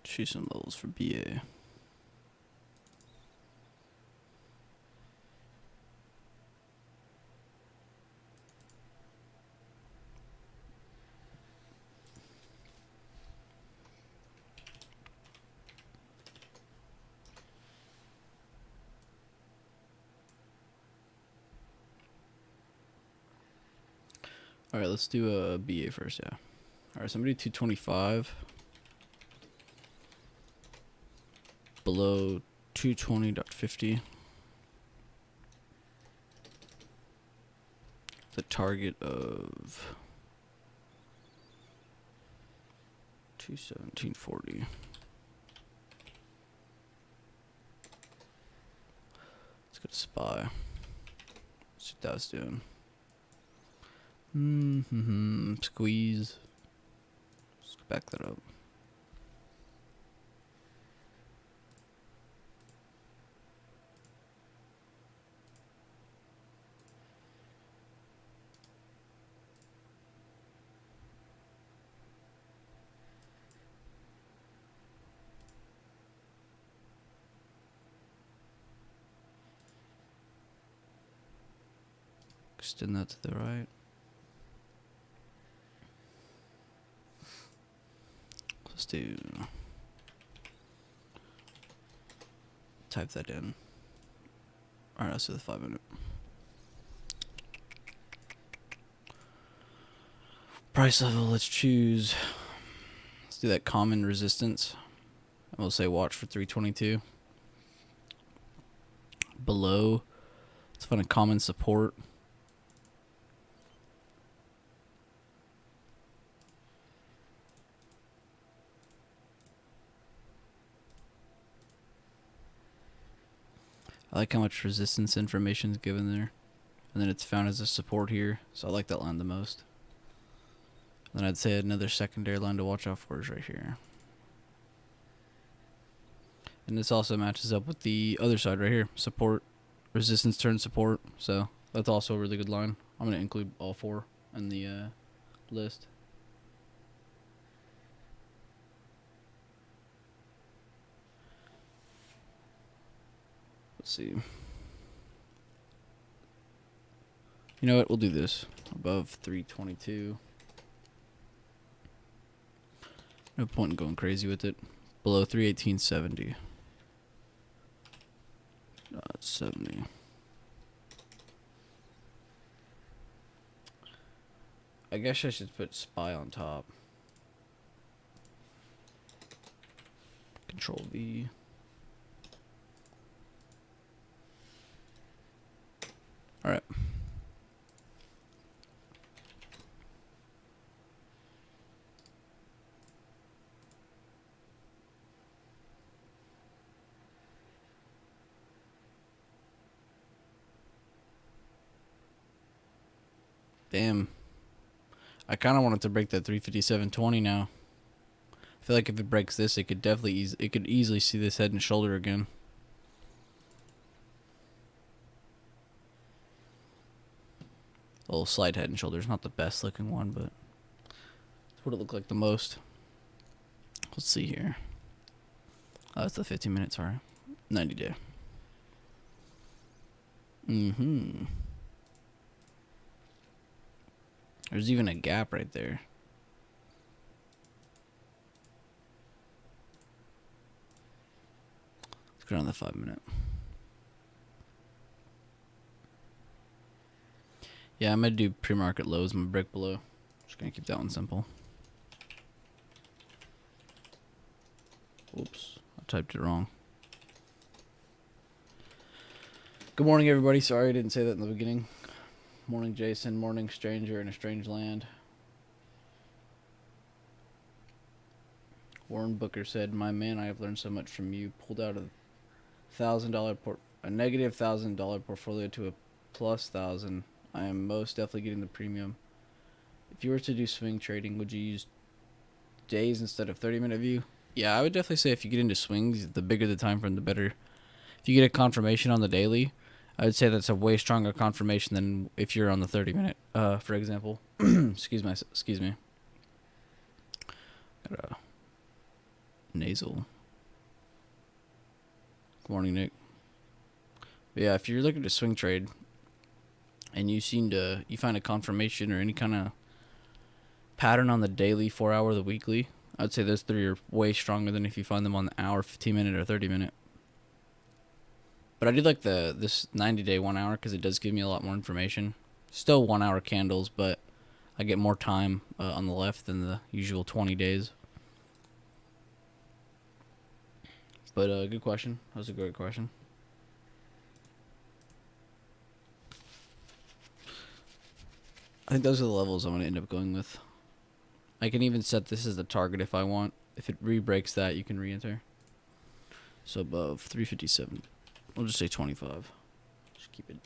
Choose some levels for BA. All right, let's do a BA first, yeah. All right, somebody 225 below 220.50. The target of 217.40. Let's go to SPY. See what that's doing. Squeeze. Let's back that up. Extend that to the right. Let's do. Type that in. Alright, let's do the 5 minute. Price level, let's choose. Let's do that common resistance. And we'll say watch for 322. Below, let's find a common support. I like how much resistance information is given there. And then it's found as a support here. So I like that line the most. Then I'd say another secondary line to watch out for is right here. And this also matches up with the other side right here. Support, resistance turn support. So that's also a really good line. I'm going to include all four in the list. Let's see. You know what? We'll do this. Above 322. No point in going crazy with it. Below 318.70. 70. I guess I should put SPY on top. Control V. Alright. Damn. I kind of want it to break that 357.20 now. I feel like if it breaks this, it could definitely easily see this head and shoulder again. A little slight head and shoulders, not the best looking one, but it's what it looked like the most. Let's see here. Oh, that's the 15 minutes, sorry. 90 day. There's even a gap right there. Let's go down the 5 minute. Yeah, I'm gonna do pre-market lows. I'm gonna break below. Just gonna keep that one simple. Oops, I typed it wrong. Good morning, everybody. Sorry I didn't say that in the beginning. Morning, Jason. Morning, stranger in a strange land. Warren Booker said, "My man, I have learned so much from you. Pulled out a negative $1,000 portfolio to a plus 1,000. I am most definitely getting the premium. If you were to do swing trading, would you use days instead of 30-minute view?" Yeah, I would definitely say if you get into swings, the bigger the time frame, the better. If you get a confirmation on the daily I would say that's a way stronger confirmation than if you're on the 30-minute, for example. Excuse me. Got a nasal. Good morning, Nick. But yeah, if you're looking to swing trade and you find a confirmation or any kind of pattern on the daily, 4 hour, the weekly, I'd say those three are way stronger than if you find them on the hour, 15-minute, or 30-minute. But I do like this 90-day 1 hour because it does give me a lot more information. Still 1 hour candles, but I get more time on the left than the usual 20 days. But good question. That was a great question. I think those are the levels I'm going to end up going with. I can even set this as the target if I want. If it re-breaks that, you can re-enter. So above 357. We'll just say 25. Just keep it.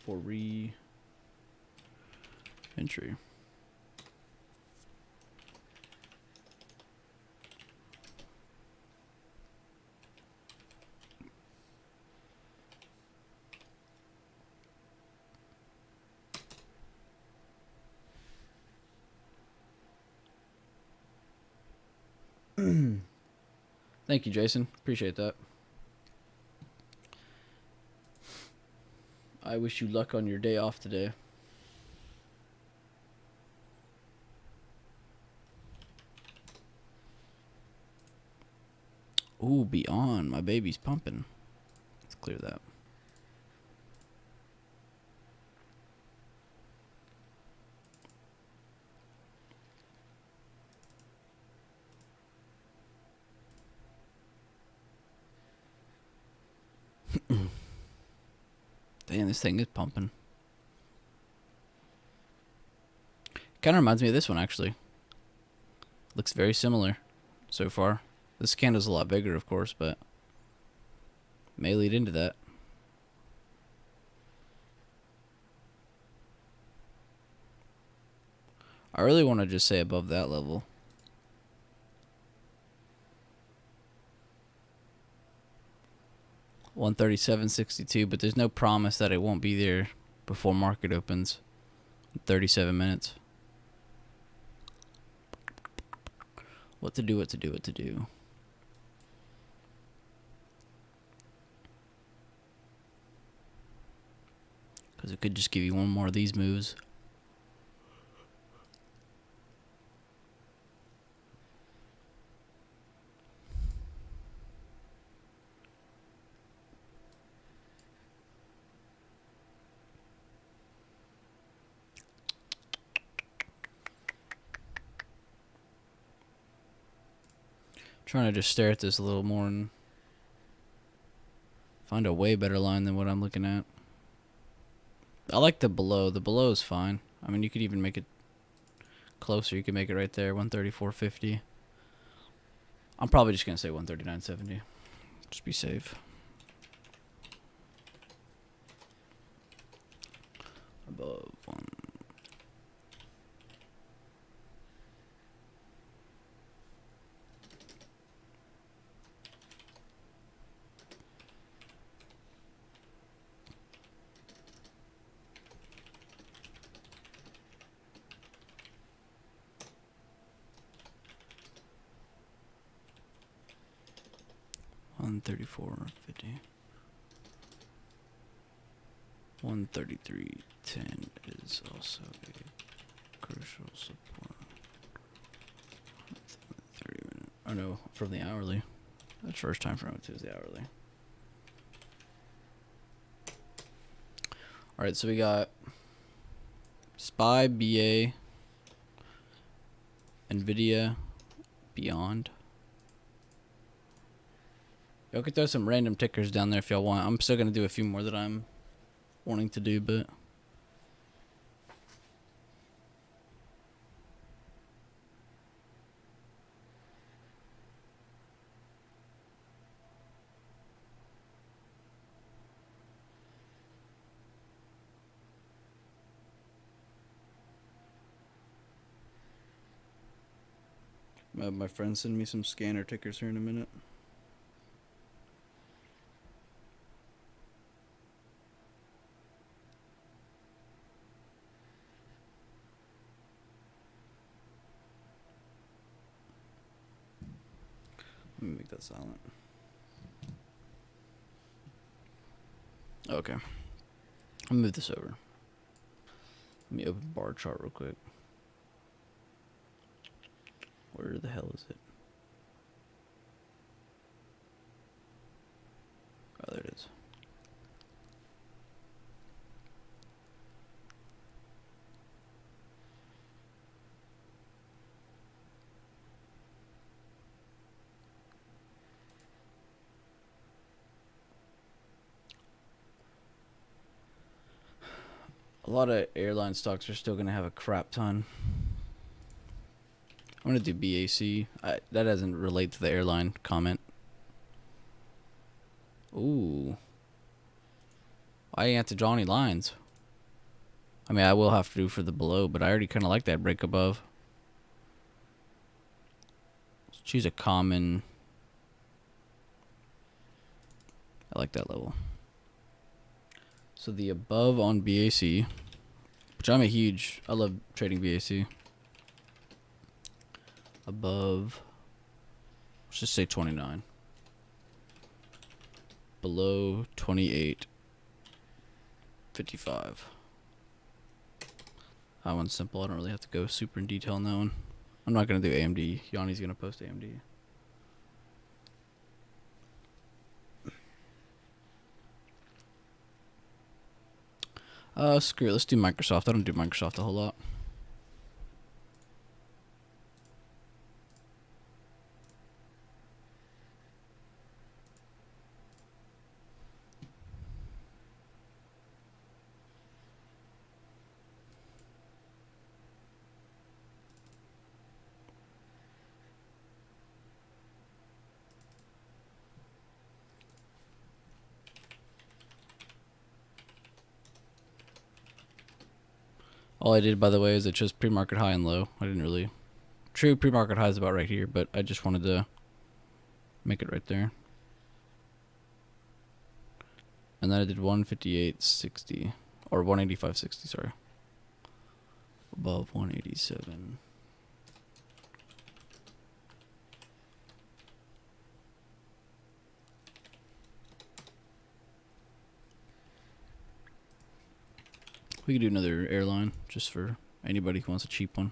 For re-entry. Thank you, Jason. Appreciate that. I wish you luck on your day off today. Ooh, Beyond. My baby's pumping. Let's clear that. Damn, this thing is pumping. Kind of reminds me of this one, actually. Looks very similar so far. This candle's a lot bigger, of course, but may lead into that. I really want to just say above that level. $137.62, but there's no promise that it won't be there before market opens. 37 minutes. What to do, what to do, what to do. Because it could just give you one more of these moves. Trying to just stare at this a little more and find a way better line than what I'm looking at. I like the below. The below is fine. I mean, you could even make it closer. You could make it right there, 134.50. I'm probably just going to say 139.70. Just be safe. Above one. $134.50. 133.10 is also a crucial support. 30 minute. Oh no, from the hourly. That's first time from it to the hourly. Alright, so we got SPY, BA, NVIDIA, Beyond. Y'all could throw some random tickers down there if y'all want. I'm still going to do a few more that I'm wanting to do, but... My friend send me some scanner tickers here in a minute. Let me make that silent. Okay. I'll move this over. Let me open bar chart real quick. Where the hell is it? Oh, there it is. A lot of airline stocks are still going to have a crap ton. I'm going to do BAC. That doesn't relate to the airline comment. Ooh. I ain't have to draw any lines. I mean, I will have to do for the below, but I already kind of like that break above. Let's choose a common. I like that level. So the above on BAC, which I love trading BAC. Above, let's just say 29. Below 28.55. That one's simple. I don't really have to go super in detail on that one. I'm not going to do AMD. Yanni's going to post AMD. Screw it. Let's do Microsoft. I don't do Microsoft a whole lot. All I did, by the way, is it chose pre-market high and low. I didn't really... True, pre-market high is about right here, but I just wanted to make it right there. And then I did 158.60, or 185.60, sorry. Above 187. We could do another airline, just for anybody who wants a cheap one.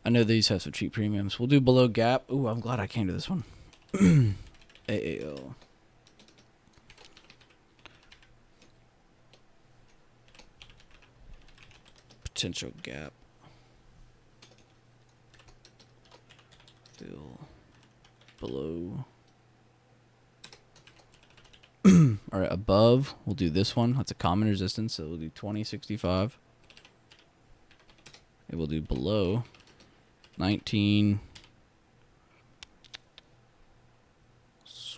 I know these have some cheap premiums. We'll do below Gap. Ooh, I'm glad I came to this one. AAO. Potential gap. Fill below. All right, above, we'll do this one. That's a common resistance, so we'll do 20.65. It will do below 19.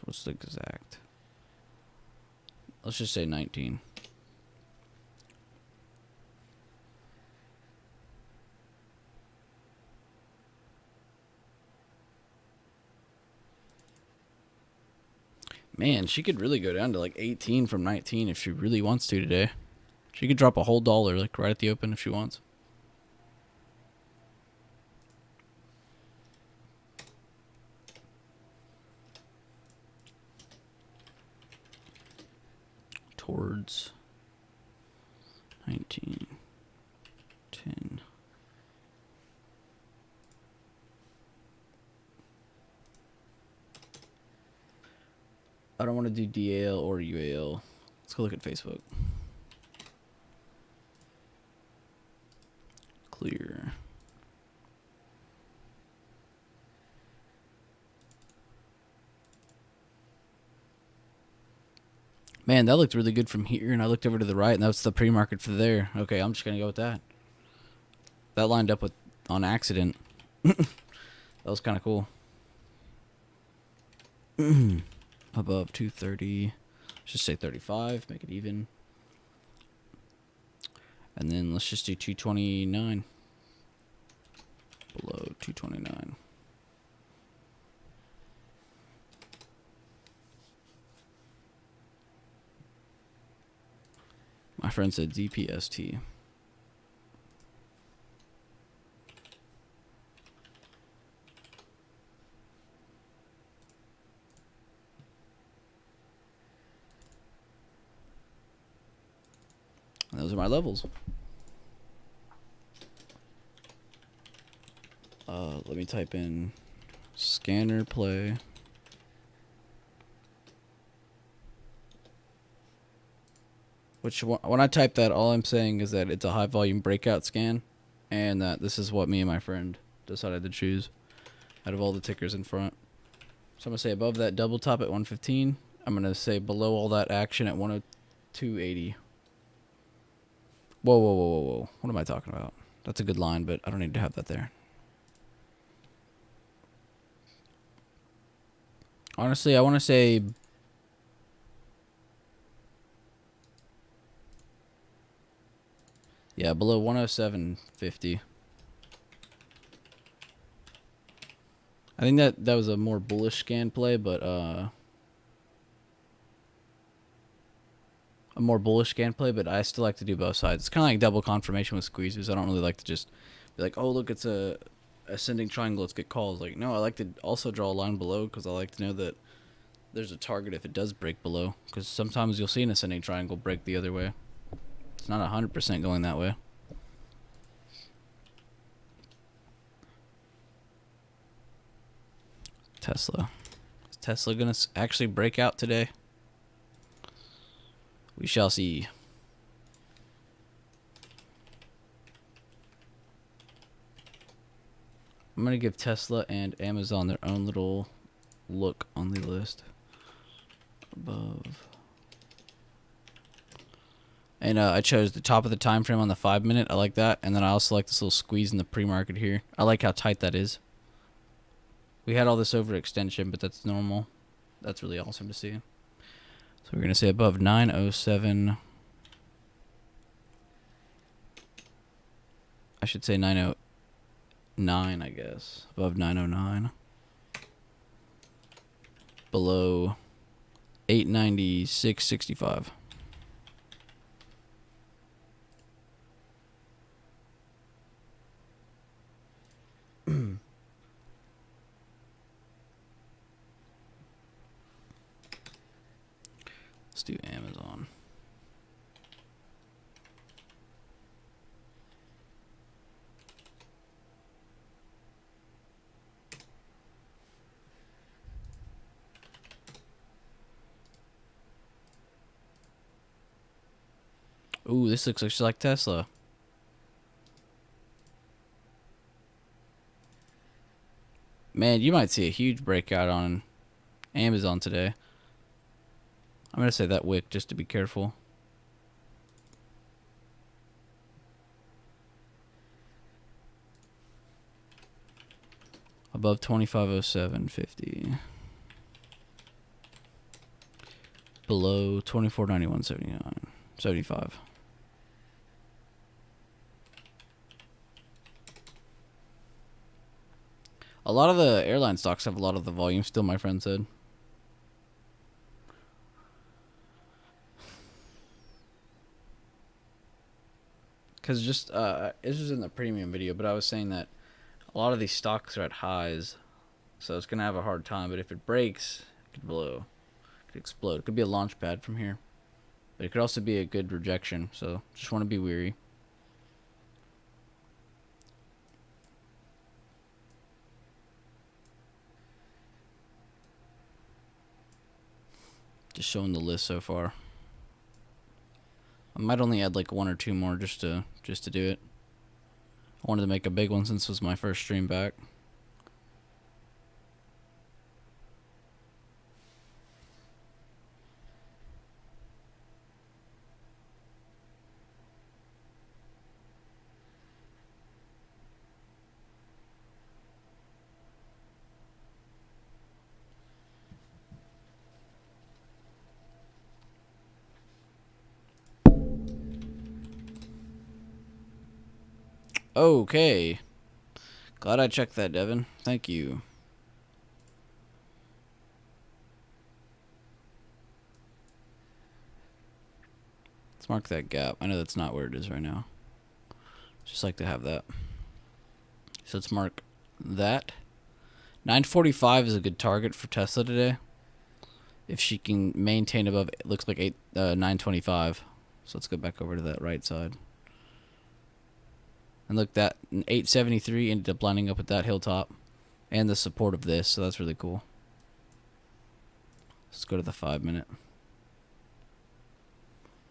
What's the exact? Let's just say 19. Man, she could really go down to like 18 from 19 if she really wants to today. She could drop a whole dollar like right at the open if she wants. Towards 19, 10. I don't want to do DAL or UAL. Let's go look at Facebook. Clear. Man, that looked really good from here, and I looked over to the right, and that's the pre-market for there. Okay, I'm just going to go with that. That lined up with on accident. That was kind of cool. Above 230. Let's just say 35, make it even. And then let's just do 229. Below 229. My friend said DPST. And those are my levels. Let me type in scanner play. Which when I type that, all I'm saying is that it's a high volume breakout scan, and that this is what me and my friend decided to choose out of all the tickers in front. So I'm gonna say above that double top at 115. I'm gonna say below all that action at 102.80. Whoa, whoa, whoa, whoa, whoa! What am I talking about? That's a good line, but I don't need to have that there. Honestly, I want to say yeah, below 107.50. I think that was a more bullish scan play, but I still like to do both sides. It's kind of like double confirmation with squeezers. I don't really like to just be like, oh, look, it's a ascending triangle, let's get calls. Like, no, I like to also draw a line below because I like to know that there's a target if it does break below, because sometimes you'll see an ascending triangle break the other way. It's not 100% going that way. Tesla. Is Tesla gonna actually break out today? We shall see. I'm gonna give Tesla and Amazon their own little look on the list. Above. And I chose the top of the time frame on the 5 minute. I like that. And then I also like this little squeeze in the pre-market here. I like how tight that is. We had all this overextension, but that's normal. That's really awesome to see. So we're going to say above 907. I should say 909, I guess. Above 909. Below 896.65. Let's do Amazon. Ooh, this looks just like Tesla. Man, you might see a huge breakout on Amazon today. I'm going to say that wick just to be careful. Above 2507.50. Below 2491.75. A lot of the airline stocks have a lot of the volume still, my friend said. Because just, this was in the premium video, but I was saying that a lot of these stocks are at highs, so it's going to have a hard time. But if it breaks, it could blow. It could explode. It could be a launch pad from here. But it could also be a good rejection, so just want to be wary. Just showing the list so far. I might only add like one or two more just to do it. I wanted to make a big one since it was my first stream back. Okay. Glad I checked that, Devin. Thank you. Let's mark that gap. I know that's not where it is right now. Just like to have that. So let's mark that. 945 is a good target for Tesla today. If she can maintain above, it looks like 925. So let's go back over to that right side. And look, that 873 ended up lining up with that hilltop and the support of this, so that's really cool. Let's go to the 5 minute.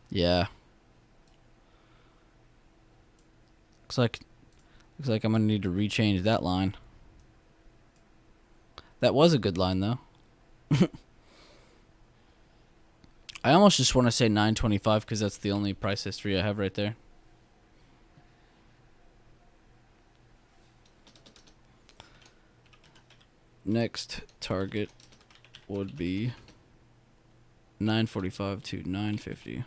Yeah. Looks like I'm gonna need to rechange that line. That was a good line though. I almost just want to say 925 because that's the only price history I have right there. Next target would be 945 to 950.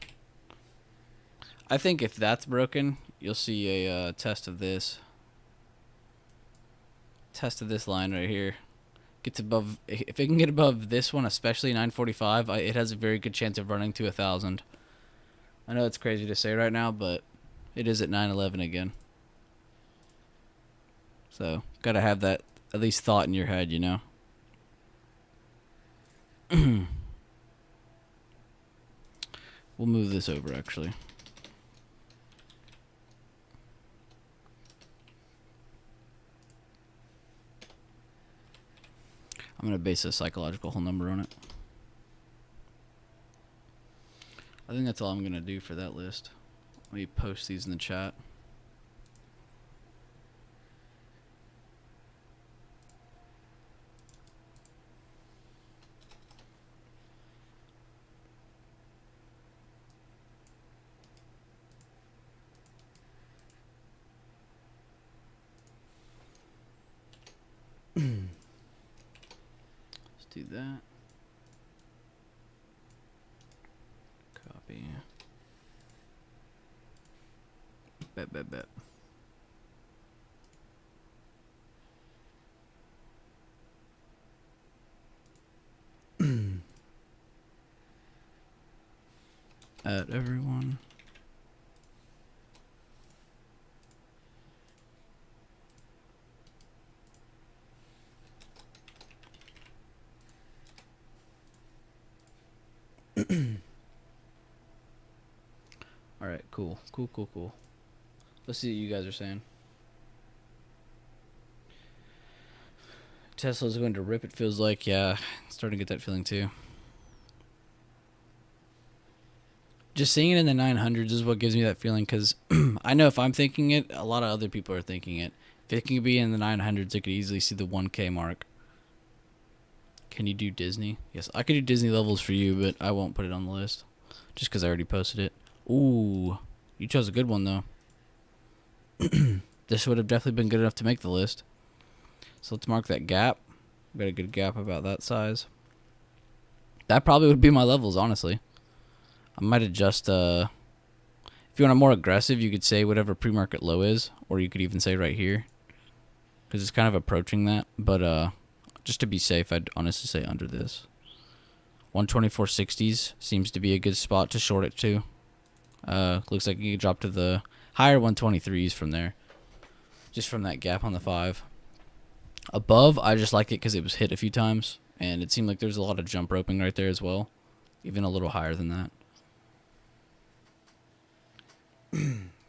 I think if that's broken, you'll see a test of this. Test of this line right here. Gets above, if it can get above this one, especially 945, it has a very good chance of running to 1,000. I know it's crazy to say right now, but it is at 911 again. So, gotta have that at least thought in your head, you know. We'll move this over, actually. I'm going to base a psychological whole number on it. I think that's all I'm going to do for that list. Let me post these in the chat. Let's do that. Copy. Bet. At everyone. All right, cool. Let's see what you guys are saying. Tesla's going to rip, it feels like. Yeah, starting to get that feeling too. Just seeing it in the 900s is what gives me that feeling, because I know if I'm thinking it, a lot of other people are thinking it. If it can be in the 900s, I could easily see the 1K mark. Can you do Disney? Yes, I could do Disney levels for you, but I won't put it on the list. Just because I already posted it. Ooh, you chose a good one, though. This would have definitely been good enough to make the list. So let's mark that gap. Got a good gap about that size. That probably would be my levels, honestly. I might adjust, if you want a more aggressive, you could say whatever pre-market low is, or you could even say right here, because it's kind of approaching that, but just to be safe, I'd honestly say under this. 124.60s seems to be a good spot to short it to. Looks like you can drop to the higher 123s from there, just from that gap on the 5. Above, I just like it because it was hit a few times, and it seemed like there's a lot of jump roping right there as well, even a little higher than that.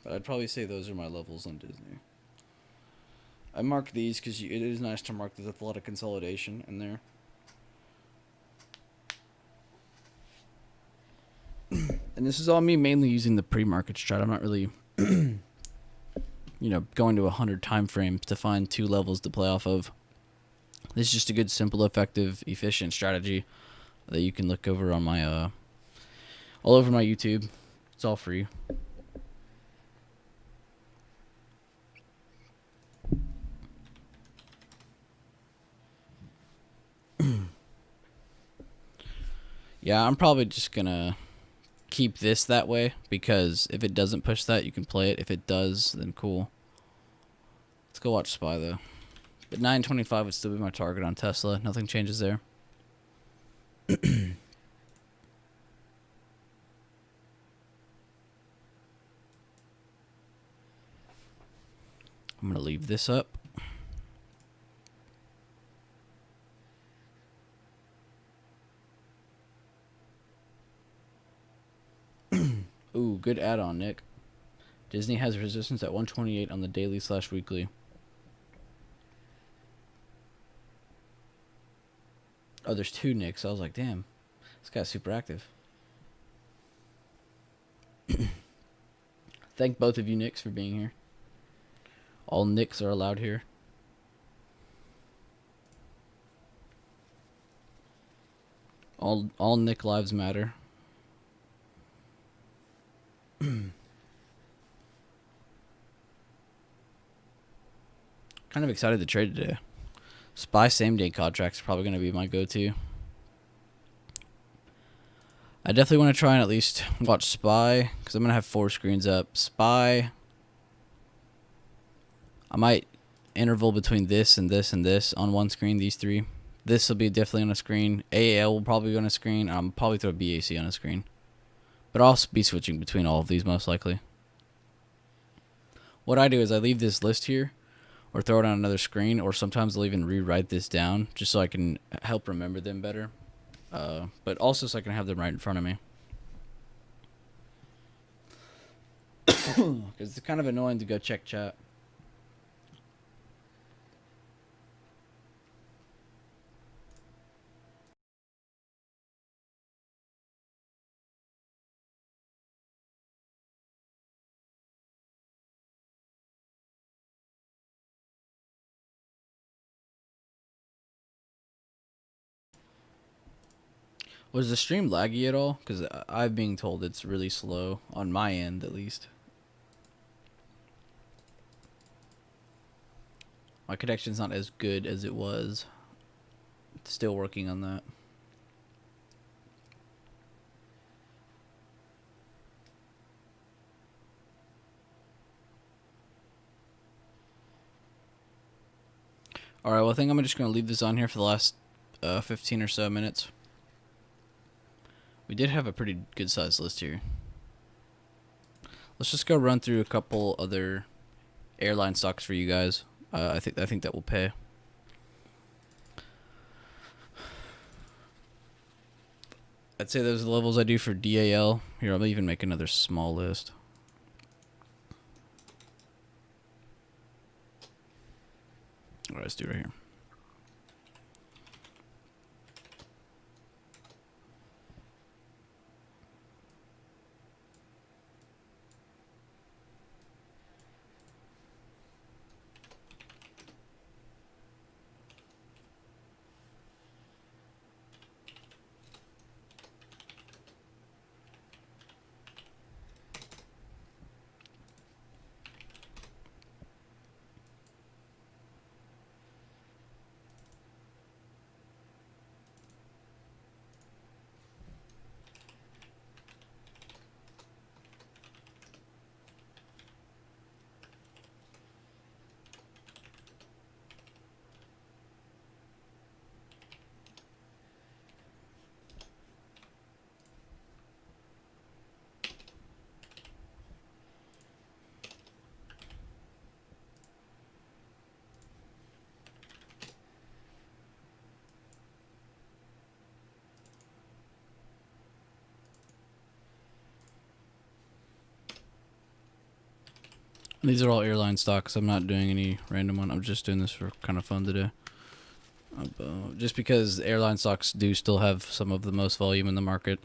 But I'd probably say those are my levels on Disney. I marked these because it is nice to mark there's a lot of consolidation in there. And this is all me mainly using the pre-market strat. I'm not really, going to 100 time frames to find 2 levels to play off of. This is just a good, simple, effective, efficient strategy that you can look over on my, all over my YouTube. It's all free. Yeah, I'm probably just gonna keep this that way, because if it doesn't push that, you can play it. If it does, then cool. Let's go watch SPY, though. But 925 would still be my target on Tesla. Nothing changes there. I'm going to leave this up. Ooh, good add-on, Nick. Disney has resistance at 128 on the daily/weekly. Oh, there's 2 Nicks. I was like, damn, this guy's super active. Thank both of you Nicks for being here. All Nicks are allowed here. All Nick lives matter. Kind of excited to trade today. SPY same day contracts probably going to be my go-to. I definitely want to try and at least watch SPY because I'm going to have 4 screens up. SPY. I might interval between this and this and this on one screen, these 3. This will be definitely on a screen. AAL will probably be on a screen. I'll probably throw BAC on a screen. But I'll be switching between all of these most likely. What I do is I leave this list here or throw it on another screen, or sometimes I'll even rewrite this down just so I can help remember them better. But also so I can have them right in front of me. Because it's kind of annoying to go check chat. Was the stream laggy at all? Because I'm being told it's really slow, on my end at least. My connection's not as good as it was. Still working on that. Alright, well I think I'm just going to leave this on here for the last 15 or so minutes. We did have a pretty good sized list here. Let's just go run through a couple other airline stocks for you guys. I think that will pay. I'd say those are the levels I do for DAL. Here, I'll even make another small list. Alright, let's do it right here. These are all airline stocks. I'm not doing any random one. I'm just doing this for kind of fun today. Just because airline stocks do still have some of the most volume in the market.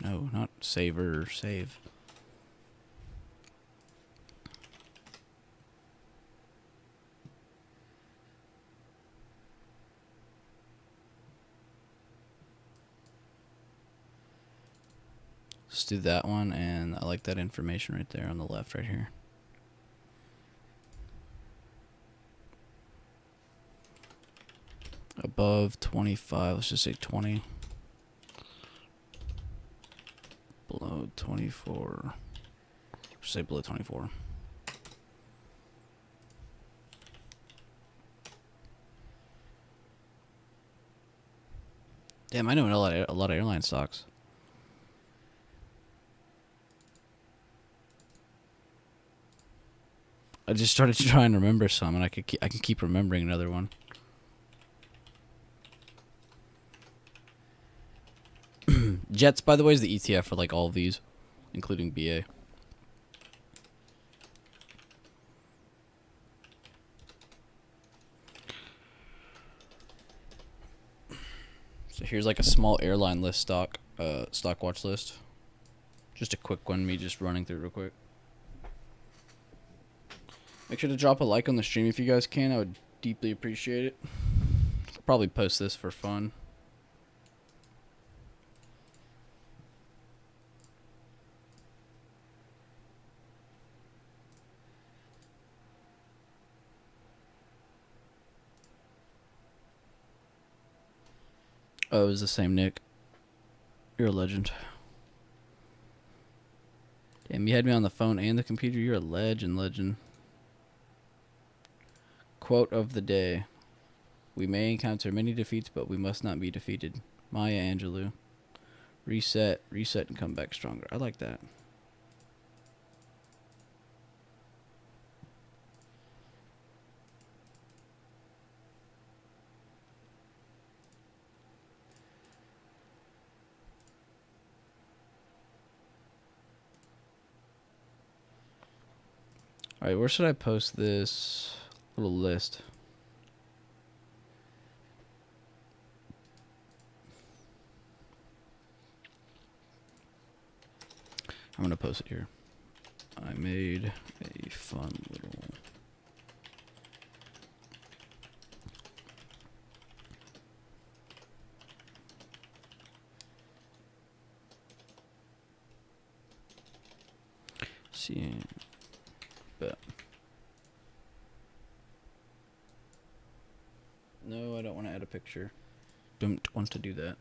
No, not saver, save. Let's do that one, and I like that information right there on the left right here. Above 25, let's just say 20. Below 24. Say below 24. Damn, I know a lot of airline stocks. I just started to try and remember some, and I can keep remembering another one. Jets, by the way, is the ETF for like all of these, including BA. So here's like a small airline list stock watch list. Just a quick one, me just running through real quick. Make sure to drop a like on the stream if you guys can. I would deeply appreciate it. I'll probably post this for fun. Oh, it was the same Nick. You're a legend. Damn, you had me on the phone and the computer. You're a legend. Quote of the day. We may encounter many defeats, but we must not be defeated. Maya Angelou. Reset, and come back stronger. I like that. Alright, where should I post this little list? I'm going to post it here. I made a fun little... See... But... No, I don't want to add a picture. Don't want to do that.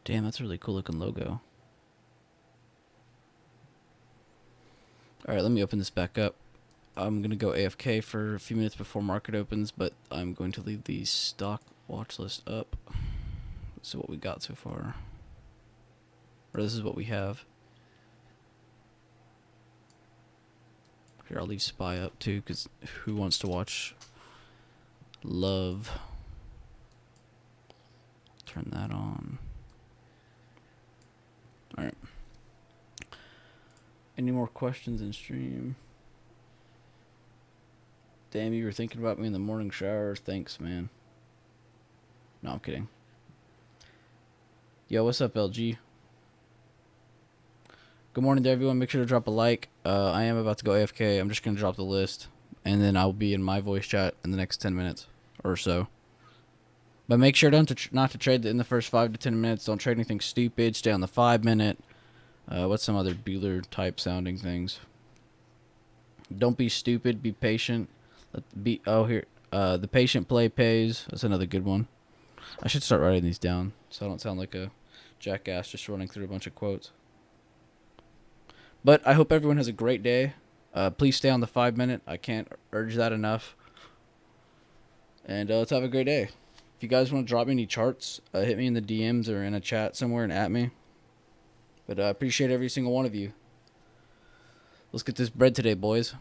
Damn, that's a really cool looking logo. Alright, let me open this back up. I'm going to go AFK for a few minutes before market opens, but I'm going to leave the stock watch list up. Let's see what we got so far. Or this is what we have. Here, I'll leave SPY up too, because who wants to watch Love? Turn that on. Alright. Any more questions in stream? Damn, you were thinking about me in the morning shower. Thanks, man. No, I'm kidding. Yo, what's up, LG? Good morning to everyone. Make sure to drop a like. I am about to go AFK. I'm just going to drop the list. And then I'll be in my voice chat in the next 10 minutes or so. But make sure not to trade in the first 5 to 10 minutes. Don't trade anything stupid. Stay on the 5-minute. What's some other Bueller type sounding things? Don't be stupid. Be patient. Here. The patient play pays. That's another good one. I should start writing these down so I don't sound like a jackass just running through a bunch of quotes. But I hope everyone has a great day. Please stay on the 5-minute. I can't urge that enough. And let's have a great day. If you guys want to drop me any charts, hit me in the DMs or in a chat somewhere and at me. But I appreciate every single one of you. Let's get this bread today, boys.